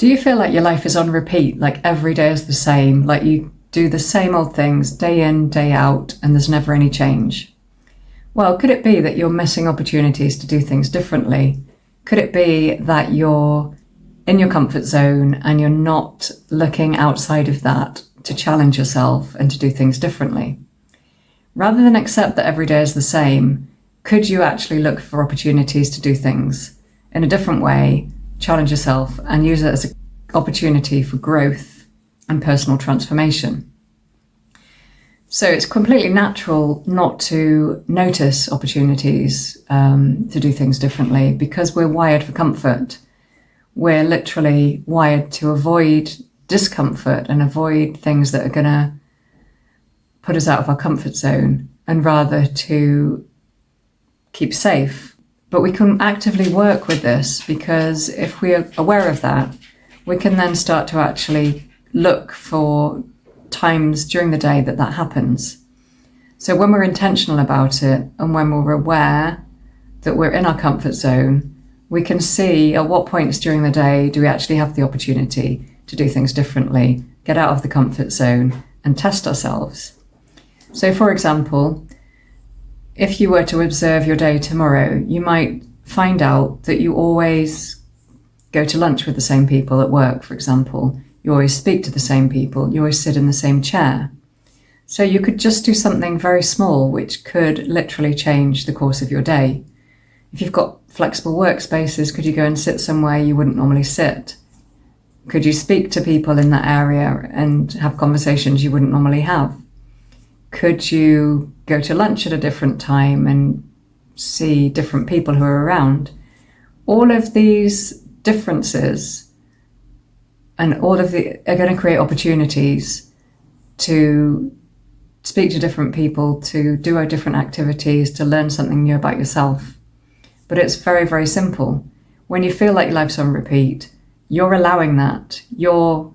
Do you feel like your life is on repeat, like every day is the same, like you do the same old things day in, day out, and there's never any change? Well, could it be that you're missing opportunities to do things differently? Could it be that you're in your comfort zone and you're not looking outside of that to challenge yourself and to do things differently? Rather than accept that every day is the same, could you actually look for opportunities to do things in a different way, challenge yourself, and use it as an opportunity for growth and personal transformation? So it's completely natural not to notice opportunities to do things differently because we're wired for comfort. We're literally wired to avoid discomfort and avoid things that are going to put us out of our comfort zone, and rather to keep safe. But we can actively work with this, because if we're aware of that, we can then start to actually look for times during the day that happens. So when we're intentional about it and when we're aware that we're in our comfort zone, we can see at what points during the day do we actually have the opportunity to do things differently, get out of the comfort zone and test ourselves. So for example, if you were to observe your day tomorrow, you might find out that you always go to lunch with the same people at work, for example. You always speak to the same people. You always sit in the same chair. So you could just do something very small, which could literally change the course of your day. If you've got flexible workspaces, could you go and sit somewhere you wouldn't normally sit? Could you speak to people in that area and have conversations you wouldn't normally have? Could you go to lunch at a different time and see different people who are around? All of these differences and all of the are going to create opportunities to speak to different people, to do our different activities, to learn something new about yourself. But it's very, very simple. When you feel like your life's on repeat, you're allowing that. You're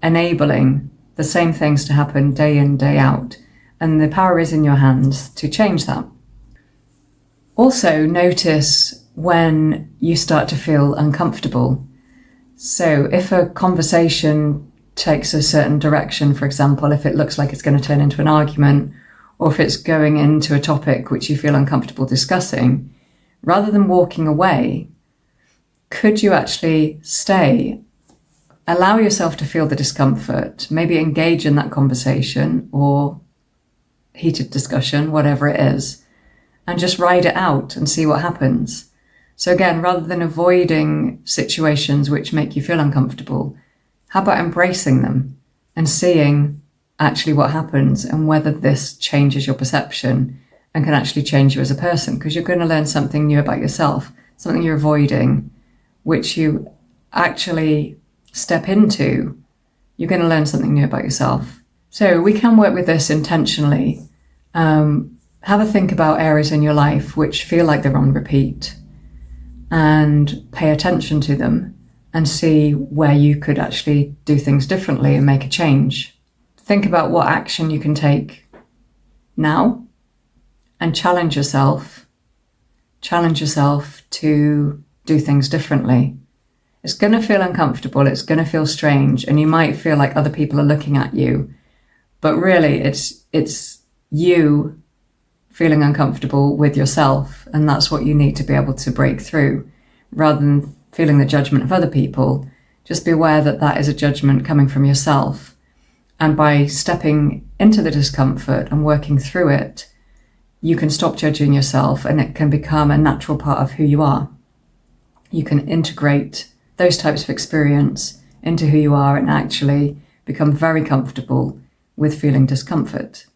enabling the same things to happen day in, day out. And the power is in your hands to change that. Also, notice when you start to feel uncomfortable. So if a conversation takes a certain direction, for example, if it looks like it's going to turn into an argument, or if it's going into a topic which you feel uncomfortable discussing, rather than walking away, could you actually stay, allow yourself to feel the discomfort, maybe engage in that conversation or heated discussion, whatever it is, and just ride it out and see what happens. So again, rather than avoiding situations which make you feel uncomfortable, how about embracing them and seeing actually what happens and whether this changes your perception and can actually change you as a person? Because you're going to learn something new about yourself, something you're avoiding, which you actually step into. You're going to learn something new about yourself. So we can work with this intentionally. Have a think about areas in your life which feel like they're on repeat, and pay attention to them and see where you could actually do things differently and make a change. Think about what action you can take now and challenge yourself to do things differently. It's going to feel uncomfortable, it's going to feel strange, and you might feel like other people are looking at you, but really it's you feeling uncomfortable with yourself, and that's what you need to be able to break through. Rather than feeling the judgment of other people, just be aware that that is a judgment coming from yourself. And by stepping into the discomfort and working through it, you can stop judging yourself, and it can become a natural part of who you are. You can integrate those types of experience into who you are and actually become very comfortable with feeling discomfort.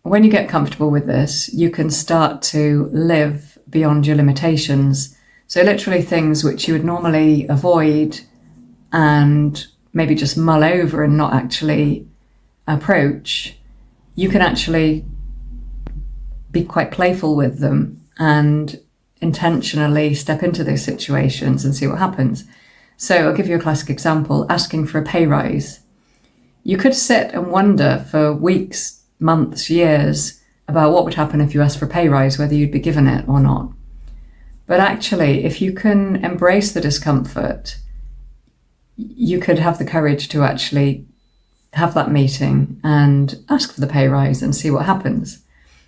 When you get comfortable with this, you can start to live beyond your limitations. So literally things which you would normally avoid and maybe just mull over and not actually approach, you can actually be quite playful with them and intentionally step into those situations and see what happens. So I'll give you a classic example, asking for a pay rise. You could sit and wonder for weeks, months, years about what would happen if you asked for a pay rise, whether you'd be given it or not. But actually, if you can embrace the discomfort, you could have the courage to actually have that meeting and ask for the pay rise and see what happens.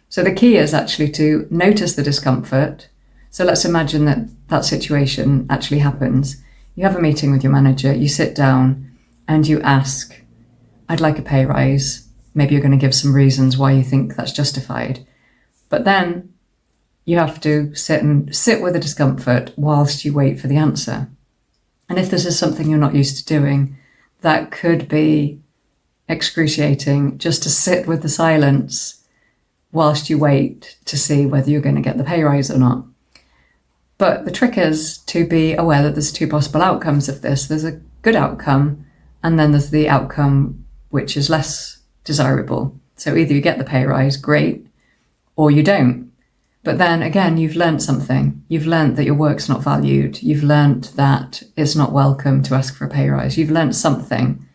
So the key is actually to notice the discomfort. So let's imagine that that situation actually happens. You have a meeting with your manager, you sit down and you ask, I'd like a pay rise. Maybe you're going to give some reasons why you think that's justified. But then you have to sit with the discomfort whilst you wait for the answer. And if this is something you're not used to doing, that could be excruciating, just to sit with the silence whilst you wait to see whether you're going to get the pay rise or not. But the trick is to be aware that there's two possible outcomes of this. There's a good outcome, and then there's the outcome which is less desirable. So either you get the pay rise, great, or you don't. But then again, you've learned something. You've learned that your work's not valued. You've learned that it's not welcome to ask for a pay rise. You've learned something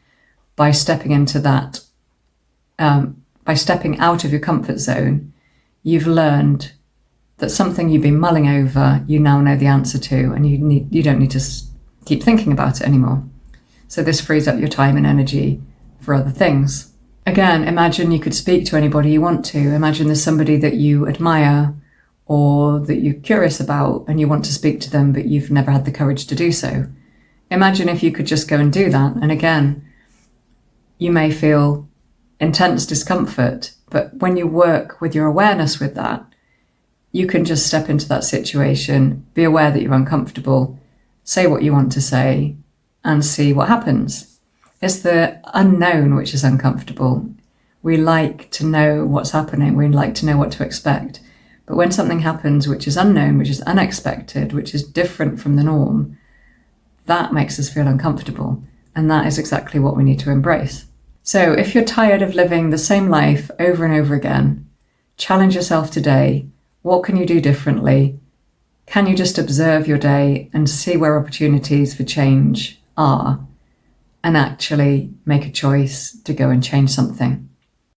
by stepping into that, by stepping out of your comfort zone. You've learned that something you've been mulling over, you now know the answer to, and you don't need to keep thinking about it anymore. So this frees up your time and energy for other things. Again, imagine you could speak to anybody you want to. Imagine there's somebody that you admire or that you're curious about and you want to speak to them, but you've never had the courage to do so. Imagine if you could just go and do that. And again, you may feel intense discomfort, but when you work with your awareness with that, you can just step into that situation, be aware that you're uncomfortable, say what you want to say, and see what happens. It's the unknown which is uncomfortable. We like to know what's happening. We like to know what to expect. But when something happens which is unknown, which is unexpected, which is different from the norm, that makes us feel uncomfortable. And that is exactly what we need to embrace. So if you're tired of living the same life over and over again, challenge yourself today. What can you do differently? Can you just observe your day and see where opportunities for change are, and actually make a choice to go and change something?